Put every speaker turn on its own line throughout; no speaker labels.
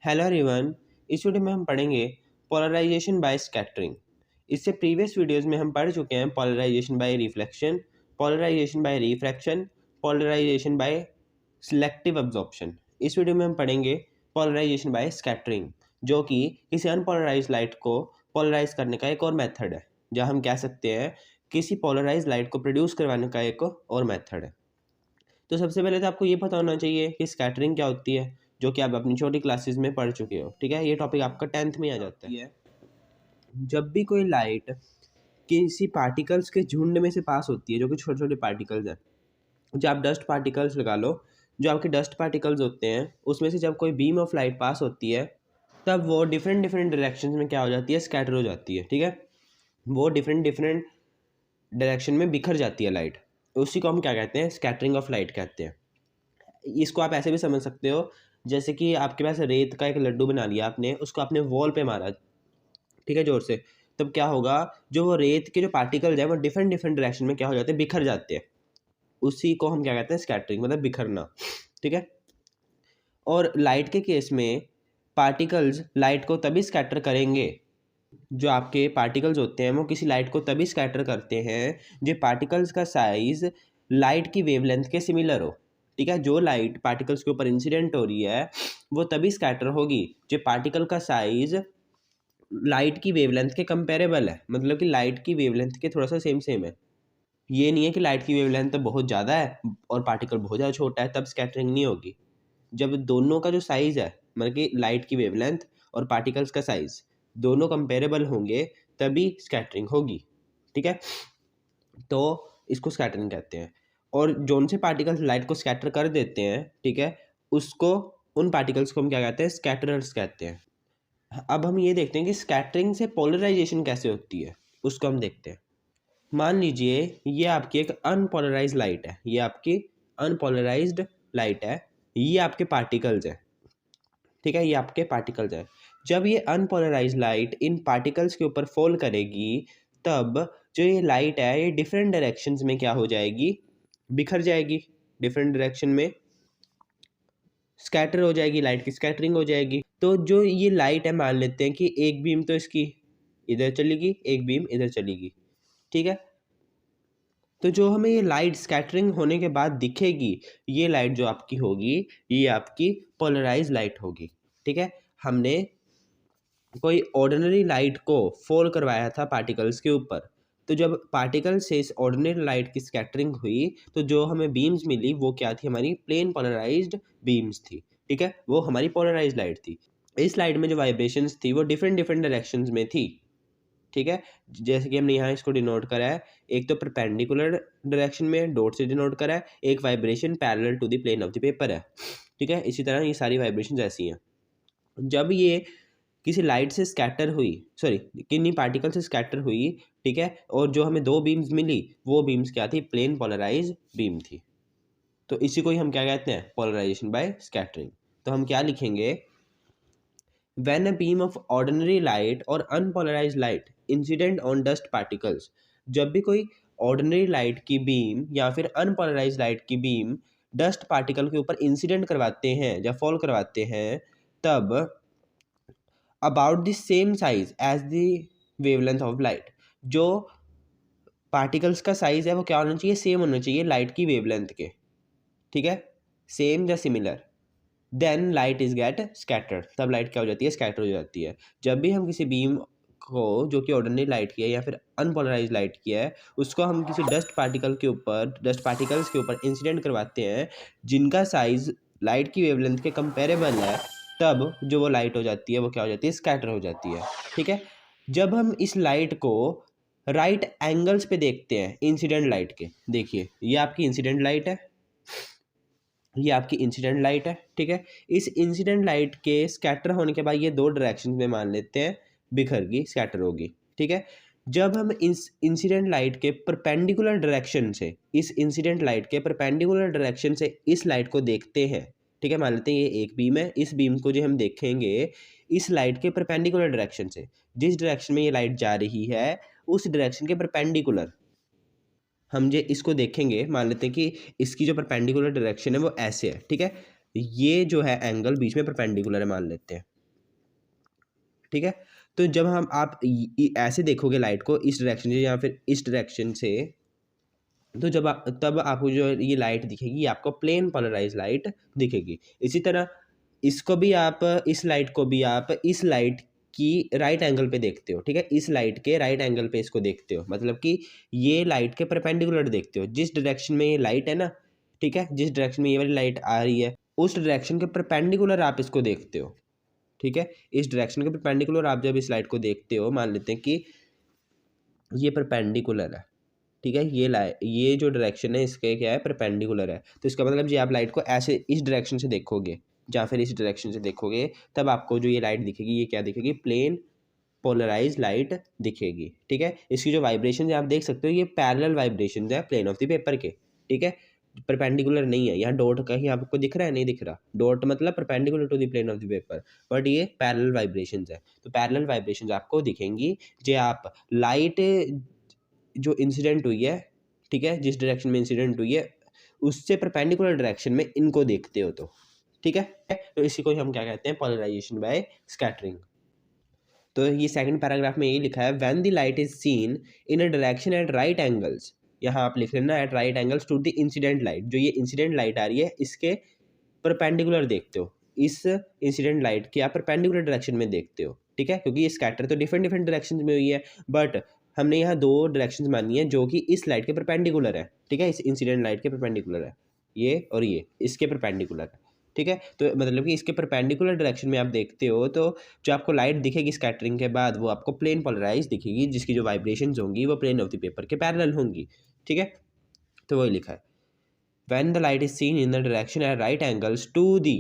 Hello everyone. इस video में हम पढ़ेंगे पोलराइजेशन बाय स्कैटरिंग। इससे प्रीवियस वीडियोस में हम पढ़ चुके हैं polarization by reflection, polarization by refraction, polarization by selective absorption. इस वीडियो में हम पढ़ेंगे पोलराइजेशन बाय स्कैटरिंग, जो कि किसी अनपोलराइज लाइट को पोलराइज करने का एक और मेथड है, जहाँ हम कह सकते हैं किसी पोलराइज लाइट को प्रोड्यूस करवाने का एक और मेथड है। तो सबसे पहले तो आपको ये पता होना चाहिए कि स्कैटरिंग क्या होती है, जो कि आप अपनी छोटी क्लासेस में पढ़ चुके हो। ठीक है, ये टॉपिक आपका 10th में आ जाता है। जब भी कोई लाइट किसी पार्टिकल्स के झुंड में से पास होती है, जो कि छोटे छोटे पार्टिकल्स हैं, जो आप डस्ट पार्टिकल्स लगा लो, जो आपके डस्ट पार्टिकल्स होते हैं, उसमें से जब कोई बीम ऑफ लाइट पास होती है, तब वो डिफरेंट डिफरेंट डायरेक्शंस में क्या हो जाती है, स्कैटर हो जाती है। ठीक है, वो डिफरेंट डिफरेंट डायरेक्शन में बिखर जाती है लाइट। उसी को हम क्या कहते हैं, स्कैटरिंग ऑफ लाइट कहते हैं। इसको आप ऐसे भी समझ सकते हो, जैसे कि आपके पास रेत का एक लड्डू बना लिया आपने, उसको आपने वॉल पे मारा, ठीक है, जोर से, तब क्या होगा, जो वो रेत के जो पार्टिकल्स हैं वो डिफरेंट डिफरेंट डायरेक्शन में क्या हो जाते हैं, बिखर जाते हैं। उसी को हम क्या कहते हैं, स्कैटरिंग, मतलब बिखरना। ठीक है, और लाइट के केस में पार्टिकल्स लाइट को तभी स्कैटर करेंगे, जो आपके पार्टिकल्स होते हैं वो किसी लाइट को तभी स्कैटर करते हैं जो पार्टिकल्स का साइज लाइट की वेवलेंथ के सिमिलर हो। ठीक है, जो लाइट पार्टिकल्स के ऊपर इंसिडेंट हो रही है वो तभी स्कैटर होगी जो पार्टिकल का साइज लाइट की वेवलेंथ के कंपेरेबल है, मतलब कि लाइट की वेवलेंथ के थोड़ा सा सेम सेम है। ये नहीं है कि लाइट की वेवलेंथ तो बहुत ज़्यादा है और पार्टिकल बहुत ज़्यादा छोटा है तब स्कैटरिंग नहीं होगी। जब दोनों का जो साइज़ है, मतलब कि लाइट की वेवलेंथ और पार्टिकल्स का साइज़ दोनों कंपेरेबल होंगे तभी स्कैटरिंग होगी। ठीक है, तो इसको स्कैटरिंग कहते हैं। और जौन से पार्टिकल्स लाइट को स्कैटर कर देते हैं, ठीक है, उसको, उन पार्टिकल्स को हम क्या कहते हैं, स्कैटरर्स कहते हैं। अब हम ये देखते हैं कि स्कैटरिंग से पोलराइजेशन कैसे होती है, उसको हम देखते हैं। मान लीजिए ये आपकी एक अनपोलराइज लाइट है, ये आपकी अनपोलराइज्ड लाइट है, ये आपके पार्टिकल्स हैं। ठीक है, ये आपके पार्टिकल्स हैं। जब ये अनपोलराइज लाइट इन पार्टिकल्स के ऊपर फॉल करेगी, तब जो ये लाइट है ये डिफरेंट डायरेक्शंस में क्या हो जाएगी, बिखर जाएगी, डिफरेंट डायरेक्शन में स्कैटर हो जाएगी, लाइट की स्कैटरिंग हो जाएगी। तो जो ये लाइट है, मान लेते हैं कि एक बीम तो इसकी इधर चलेगी, एक बीम इधर चलेगी। ठीक है, तो जो हमें ये लाइट स्कैटरिंग होने के बाद दिखेगी, ये लाइट जो आपकी होगी, ये आपकी पोलराइज लाइट होगी। ठीक है, हमने कोई ऑर्डिनरी लाइट को फॉल करवाया था पार्टिकल्स के ऊपर, तो जब पार्टिकल से इस ऑर्डिनरी लाइट की स्कैटरिंग हुई, तो जो हमें बीम्स मिली वो क्या थी, हमारी प्लेन पोलराइज्ड बीम्स थी। ठीक है, वो हमारी पोलराइज्ड लाइट थी। इस लाइट में जो वाइब्रेशंस थी वो डिफरेंट डिफरेंट डायरेक्शंस में थी। ठीक है, जैसे कि हमने यहाँ इसको डिनोट करा है, एक तो परपेंडिकुलर डायरेक्शन में डॉट से डिनोट करा है, एक vibration parallel to the plane of the paper है। ठीक है, इसी तरह ये सारी वाइब्रेशंस ऐसी हैं। जब ये किसी लाइट से स्कैटर हुई, सॉरी, किन्हीं पार्टिकल से स्कैटर हुई, ठीक है, और जो हमें दो बीम्स मिली, वो बीम्स क्या थी, प्लेन पोलराइज बीम थी। तो इसी को ही हम क्या कहते हैं, पोलराइजेशन बाय स्कैटरिंग। तो हम क्या लिखेंगे, when a beam of ordinary light or unpolarized light incident on dust particles, जब भी कोई ऑर्डिनरी लाइट की बीम या फिर अनपोलराइज लाइट की बीम डस्ट पार्टिकल के ऊपर इंसिडेंट करवाते हैं या फॉल करवाते हैं, तब about the same size as the wavelength of light, जो पार्टिकल्स का साइज है वो क्या होना चाहिए, सेम होना चाहिए लाइट की वेवलेंथ के। ठीक है, सेम या similar, then light is get scattered, तब लाइट क्या हो जाती है, स्कैटर हो जाती है। जब भी हम किसी बीम को, जो कि ऑर्डिनरी लाइट की है या फिर अनपोलराइज लाइट की है, उसको हम किसी डस्ट पार्टिकल्स के ऊपर इंसिडेंट करवाते हैं जिनका साइज लाइट की वेवलेंथ के कंपेरेबल है, तब जो वो लाइट हो जाती है वो क्या हो जाती है, स्कैटर हो जाती है। ठीक है, जब हम इस लाइट को राइट एंगल्स पे देखते हैं इंसिडेंट लाइट के, देखिए ये आपकी इंसिडेंट लाइट है, ये आपकी इंसिडेंट लाइट है। ठीक है, इस इंसिडेंट लाइट के स्कैटर होने के बाद ये दो डायरेक्शन में मान लेते हैं बिखर गई, स्कैटर होगी। ठीक है, जब हम इस इंसिडेंट लाइट के परपेंडिकुलर डायरेक्शन से, इस इंसिडेंट लाइट के परपेंडिकुलर डायरेक्शन से इस लाइट को देखते हैं, ठीक है, मान लेते हैं ये एक बीम है, इस बीम को जो हम देखेंगे इस लाइट के परपेंडिकुलर डायरेक्शन से, जिस डायरेक्शन में ये लाइट जा रही है उस डायरेक्शन के परपेंडिकुलर हम जो इसको देखेंगे, मान लेते हैं कि इसकी जो परपेंडिकुलर डायरेक्शन है वो ऐसे है। ठीक है, ये जो है एंगल बीच में परपेंडिकुलर है मान लेते हैं। ठीक है। तो जब हम आप ऐसे देखोगे लाइट को इस डायरेक्शन से या फिर इस डायरेक्शन से, तो जब आप तब आपको जो ये लाइट दिखेगी, ये आपको प्लेन पोलराइज लाइट दिखेगी। इसी तरह इसको भी आप, इस लाइट को भी आप इस लाइट की राइट एंगल पे देखते हो, ठीक है। इस लाइट के राइट एंगल पे इसको देखते हो, मतलब कि ये लाइट के परपेंडिकुलर देखते हो। जिस डायरेक्शन में ये लाइट है ना, ठीक है, जिस डायरेक्शन में ये वाली लाइट आ रही है उस डायरेक्शन के परपेंडिकुलर आप इसको देखते हो, ठीक है। इस डायरेक्शन के परपेंडिकुलर आप जब इस लाइट को देखते हो, मान लेते हैं कि ये परपेंडिकुलर है, ठीक है, ये जो डायरेक्शन है इसके क्या है, परपेंडिकुलर है। तो इसका मतलब जी आप लाइट को ऐसे इस डायरेक्शन से देखोगे या फिर इस डायरेक्शन से देखोगे, तब आपको जो ये लाइट दिखेगी ये क्या दिखेगी, प्लेन पोलराइज लाइट दिखेगी, ठीक है। इसकी जो वाइब्रेशन है आप देख सकते हो, ये पैरेलल वाइब्रेशन है प्लेन ऑफ द पेपर के, ठीक है, परपेंडिकुलर नहीं है। यहाँ डॉट कहीं आपको दिख रहा है, नहीं दिख रहा, डॉट मतलब perpendicular to the plane of the paper, but ये पैरेलल वाइब्रेशंस है। तो पैरेलल वाइब्रेशंस आपको दिखेंगी जो आप लाइट जो इंसिडेंट हुई है, ठीक है, जिस डायरेक्शन में इंसिडेंट हुई है उससे परपेंडिकुलर डायरेक्शन में इनको देखते हो, तो ठीक है। तो इसी को हम क्या कहते हैं, पोलराइजेशन बाय स्कैटरिंग। तो ये सेकंड पैराग्राफ में ये लिखा है, when the light is seen in a direction at right angles, यहाँ आप लिख लेना at right angles to the incident light, जो ये इंसिडेंट लाइट आ रही है इसके परपेंडिकुलर देखते हो, इस इंसिडेंट लाइट के आप परपेंडिकुलर डायरेक्शन में देखते हो, ठीक है, क्योंकि ये स्कैटर तो डिफरेंट डिफरेंट डायरेक्शन में हुई है, बट हमने यहाँ दो डायरेक्शंस मानी है जो कि इस लाइट के परपेंडिकुलर है, ठीक है, इस इंसिडेंट लाइट के परपेंडिकुलर है, ये और ये इसके परपेंडिकुलर है, ठीक है। तो मतलब कि इसके परपेंडिकुलर डायरेक्शन में आप देखते हो, तो जो आपको लाइट दिखेगी स्कैटरिंग के बाद वो आपको प्लेन पोलराइज दिखेगी, जिसकी जो वाइब्रेशंस होंगी वो प्लेन ऑफ द पेपर के पैरेलल होंगी, ठीक है। तो वही लिखा है, when the light is seen in the direction at right angles to the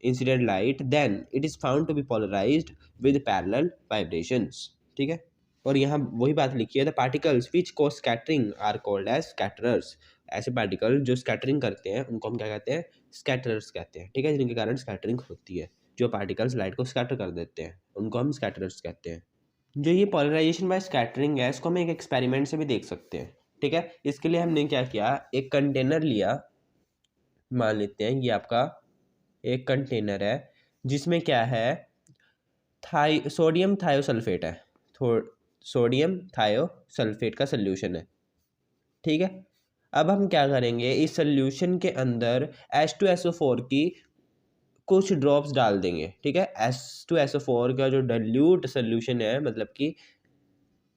incident light, then it is found to be polarized with parallel vibrations, ठीक है। और यहाँ वही बात लिखी है, the particles which cause scattering are called as scatterers, ऐसे particle जो स्कैटरिंग करते हैं उनको हम क्या कहते हैं, स्कैटरर्स कहते हैं, ठीक है, जिनके कारण स्कैटरिंग होती है। जो पार्टिकल्स लाइट को स्कैटर कर देते हैं उनको हम स्कैटरर्स कहते हैं। जो ये पोलराइजेशन बाय स्कैटरिंग है इसको हम एक एक्सपेरिमेंट से भी देख सकते हैं, ठीक है। इसके लिए हमने क्या किया, एक कंटेनर लिया, मान लेते हैं ये आपका एक कंटेनर है जिसमें क्या है, सोडियम थायोसल्फेट है, सोडियम थायोसल्फेट का सोल्यूशन है, ठीक है। अब हम क्या करेंगे, इस सोल्यूशन के अंदर H2SO4 की कुछ ड्रॉप्स डाल देंगे, ठीक है। H2SO4 का जो डाइल्यूट सोल्यूशन है, मतलब कि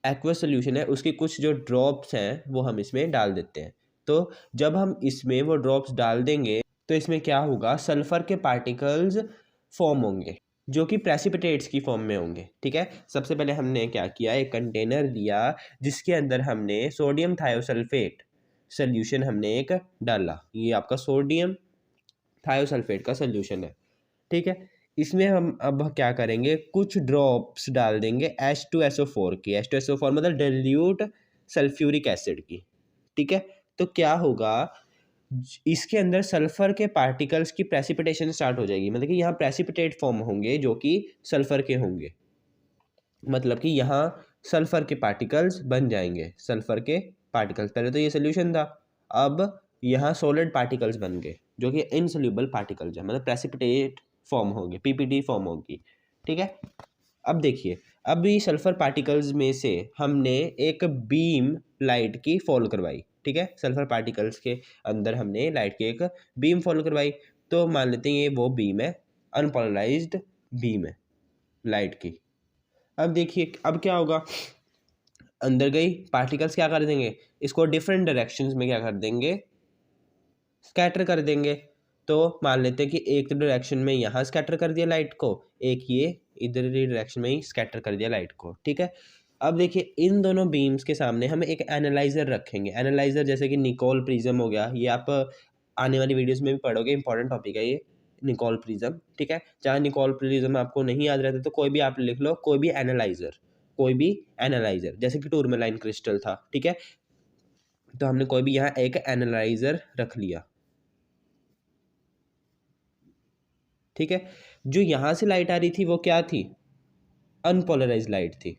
एक्वस सोल्यूशन है, उसकी कुछ जो ड्रॉप्स हैं वो हम इसमें डाल देते हैं। तो जब हम इसमें वो ड्रॉप्स डाल देंगे तो इसमें क्या होगा, सल्फर के पार्टिकल्स फॉर्म होंगे जो कि प्रेसिपिटेट्स की फॉर्म में होंगे, ठीक है। सबसे पहले हमने क्या किया, एक कंटेनर लिया जिसके अंदर हमने सोडियम थायोसल्फेट सोल्यूशन हमने एक डाला, ये आपका सोडियम थायोसल्फेट का सोल्यूशन है, ठीक है। इसमें हम अब क्या करेंगे, कुछ ड्रॉप्स डाल देंगे H2SO4 की, H2SO4 मतलब डाइल्यूट सल्फ्यूरिक एसिड की, ठीक है। तो क्या होगा, इसके अंदर सल्फर के पार्टिकल्स की प्रेसिपिटेशन स्टार्ट हो जाएगी, मतलब कि यहाँ प्रेसिपिटेट फॉर्म होंगे जो कि सल्फर के होंगे, मतलब कि यहाँ सल्फर के पार्टिकल्स बन जाएंगे, सल्फर के पार्टिकल्स, पहले तो ये सोल्यूशन था, अब यहाँ सॉलिड पार्टिकल्स बन गए जो कि इनसोल्यूबल पार्टिकल्स है, मतलब प्रेसिपिटेट फॉर्म होंगे, पीपीटी फॉर्म होगी, ठीक है। अब देखिए, अब ये सल्फर पार्टिकल्स में से हमने एक बीम लाइट की फॉलो करवाई, ठीक है, सल्फर पार्टिकल्स के अंदर हमने लाइट की एक बीम फॉलो करवाई। तो मान लेते हैं ये वो बीम है, अनपोलराइज्ड बीम है लाइट की। अब देखिए अब क्या होगा, अंदर गई पार्टिकल्स क्या कर देंगे, इसको डिफरेंट डायरेक्शंस में क्या कर देंगे, स्कैटर कर देंगे। तो मान लेते हैं कि एक डायरेक्शन में यहाँ स्कैटर कर दिया लाइट को, एक ये इधर की डायरेक्शन में ही स्कैटर कर दिया लाइट को, ठीक है। अब देखिए इन दोनों बीम्स के सामने हम एक एनालाइजर रखेंगे, एनालाइजर जैसे कि निकोल प्रिज्म हो गया, ये आप आने वाली वीडियोस में भी पढ़ोगे, इंपॉर्टेंट टॉपिक है ये निकोल प्रिज्म, ठीक है। चाहे निकोल प्रिज्म आपको नहीं याद रहता तो कोई भी आप लिख लो, कोई भी एनालाइजर, कोई भी एनालाइजर, जैसे कि टूरमेलाइन क्रिस्टल था, ठीक है। तो हमने कोई भी यहाँ एक एनालाइजर रख लिया, ठीक है। जो यहाँ से लाइट आ रही थी वो क्या थी, अनपोलराइज लाइट थी,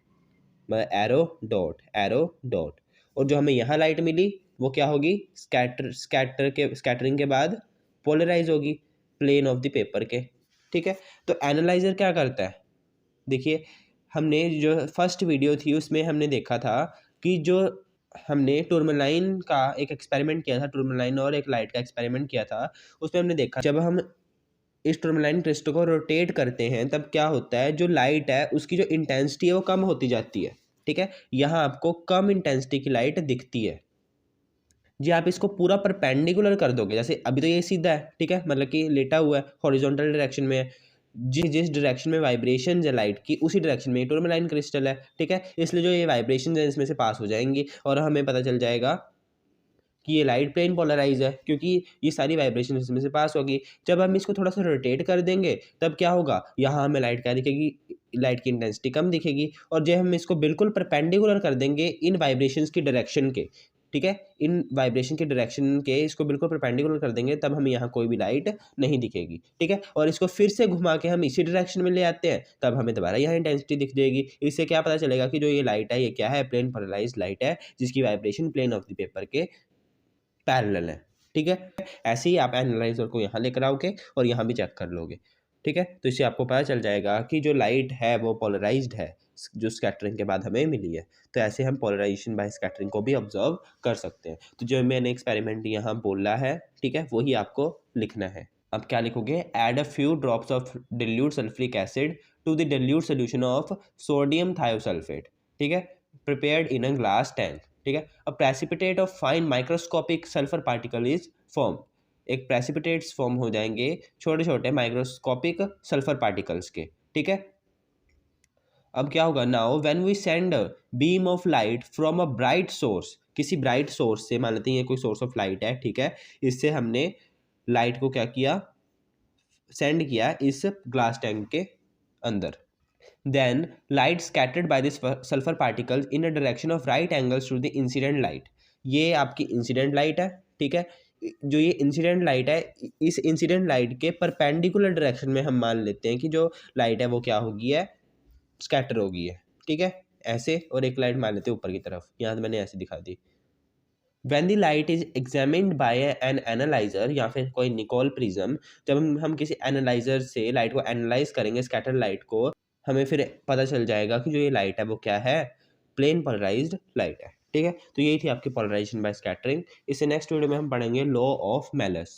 मतलब एरो डॉट, और जो हमें यहाँ लाइट मिली वो क्या होगी, स्कैटरिंग के बाद पोलराइज होगी प्लेन ऑफ द पेपर के, ठीक है। तो एनालाइजर क्या करता है, देखिए, हमने जो फर्स्ट वीडियो थी उसमें हमने देखा था कि जो हमने टूरमलाइन का एक एक्सपेरिमेंट किया था, टूरमलाइन और एक लाइट का एक्सपेरिमेंट किया था। उसमें हमने देखा जब हम इस टूरमलाइन क्रिस्टल को रोटेट करते हैं तब क्या होता है, जो लाइट है उसकी जो इंटेंसिटी है वो कम होती जाती है। ठीक है, यहाँ आपको कम इंटेंसिटी की लाइट दिखती है। जी, आप इसको पूरा परपेंडिकुलर कर दोगे, जैसे अभी तो ये सीधा है, ठीक है, मतलब कि लेटा हुआ है, हॉरिजॉन्टल डायरेक्शन में है। जिस डायरेक्शन में वाइब्रेशंस है लाइट की, उसी डायरेक्शन में टूरमलाइन क्रिस्टल है, ठीक है। इसलिए जो ये वाइब्रेशंस है इसमें से पास हो जाएंगी और हमें पता चल जाएगा कि ये लाइट प्लेन पोलराइज है, क्योंकि ये सारी वाइब्रेशन इसमें से पास होगी। जब हम इसको थोड़ा सा रोटेट कर देंगे तब क्या होगा, यहाँ हमें लाइट क्या दिखेगी, लाइट की इंटेंसिटी कम दिखेगी। और जब हम इसको बिल्कुल परपेंडिकुलर कर देंगे इन वाइब्रेशंस की डायरेक्शन के, ठीक है, इन वाइब्रेशन के डायरेक्शन के इसको बिल्कुल परपेंडिकुलर कर देंगे, तब हमें यहाँ कोई भी लाइट नहीं दिखेगी। ठीक है, और इसको फिर से घुमा के हम इसी डायरेक्शन में ले आते हैं, तब हमें दोबारा यहाँ इंटेंसिटी दिख जाएगी। इससे क्या पता चलेगा कि जो ये लाइट है ये क्या है, प्लेन पोलराइज्ड लाइट है, जिसकी vibration plane of the paper के पैरेलल है। ठीक है, ऐसे ही आप एनालाइजर को यहाँ लेकर आओगे और यहाँ भी चेक कर लोगे। ठीक है, तो इससे आपको पता चल जाएगा कि जो लाइट है वो पोलराइज्ड है, जो स्कैटरिंग के बाद हमें मिली है। तो ऐसे हम पोलराइजेशन बाय स्कैटरिंग को भी ऑब्जर्व कर सकते हैं। तो जो मैंने एक्सपेरिमेंट यहाँ बोला है, ठीक है, वही आपको लिखना है। अब क्या लिखोगे, add a few drops of dilute sulphuric acid to the dilute solution of sodium thiosulphate. ठीक है, prepared in a glass tank. ठीक है, a precipitate of fine microscopic sulphur particle is form. एक प्रेसिपिटेट्स फॉर्म हो जाएंगे, छोटे छोटे microscopic sulphur particles के। ठीक है, अब क्या होगा, now when we send beam of light from a bright source, किसी ब्राइट सोर्स से, मान लेते हैं ये कोई सोर्स ऑफ लाइट है, ठीक है, इससे हमने लाइट को क्या किया, सेंड किया इस ग्लास टैंक के अंदर। Then light scattered by this sulfur particles in a direction of right angles to the incident light। ये आपकी इंसिडेंट लाइट है। ठीक है, जो ये इंसिडेंट लाइट है, इस इंसिडेंट लाइट के परपेंडिकुलर डायरेक्शन में हम मान लेते हैं कि जो लाइट है वो क्या होगी है, स्कैटर होगी है। ठीक है, ऐसे, और एक लाइट मान लेते हैं ऊपर की तरफ, यहाँ तो मैंने ऐसे दिखा दी। When the light is examined by an analyzer या फिर कोई निकोल प्रिज्म, जब हम किसी एनालाइजर से लाइट को एनालाइज करेंगे, स्कैटर लाइट को, हमें फिर पता चल जाएगा कि जो ये लाइट है वो क्या है, प्लेन पोलराइज्ड लाइट है। ठीक है, तो यही थी आपकी पोलराइजेशन बाय स्कैटरिंग। इससे नेक्स्ट वीडियो में हम पढ़ेंगे लॉ ऑफ मेलस।